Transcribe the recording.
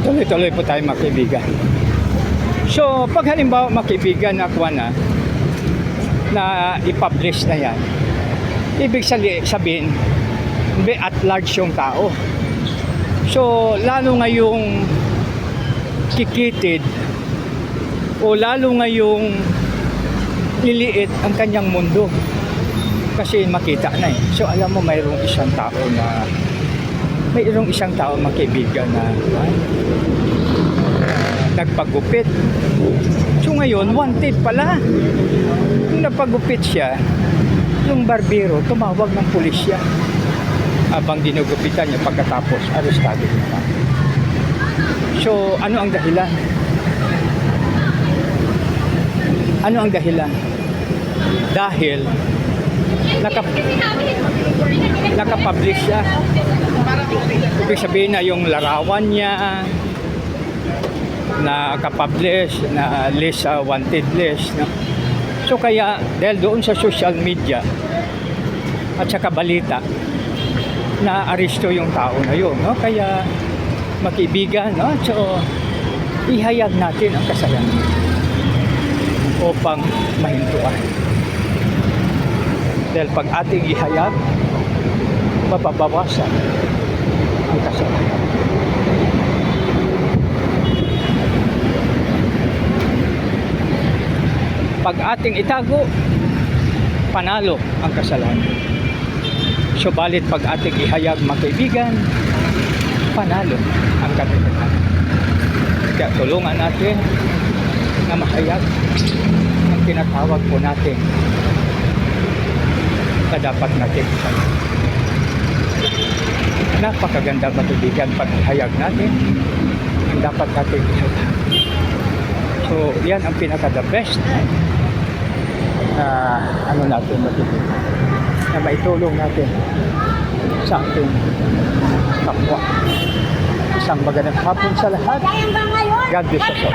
Tuloy-tuloy po tayo mga kaibigan. So, pag halimbawa mga kaibigan nakuha na i-publish na yan, ibig sabihin, at large yung tao. So, lalo ngayong kikitid o lalo ngayong liliit ang kanyang mundo kasi makita na eh. So, alam mo mayroong isang tao mga kaibigan na nagpagupit. So ngayon, wanted pala. Nung napagupit siya, yung barbero tumawag ng pulisya. Habang dinugupitan niya pagkatapos, arestado niya. So, ano ang dahilan? Ano ang dahilan? Dahil nakapublish siya. Ibig sabihin na yung larawan niya nakapublish na list, wanted list. So kaya dahil doon sa social media at saka balita na aresto yung tao na yun, no? Kaya makibigan, no? So ihayag natin ang kasalanan upang mahintuan. Dahil pag ating ihayag, mapabawasan ang kasalanan. Pag ating itago, panalo ang kasalanan. So balit pag ating ihayag mga kaibigan, panalo ang katotohanan. Kaya tulungan natin na mahayag ang tinatawag po natin na dapat natin isayag. Napakaganda kaibigan pag ihayag natin ang dapat natin isayag. So yan ang pinaka-the best ano natin matutulong na maitulong natin sa ating kapwa. Isang magandang hapon sa lahat. God bless us all.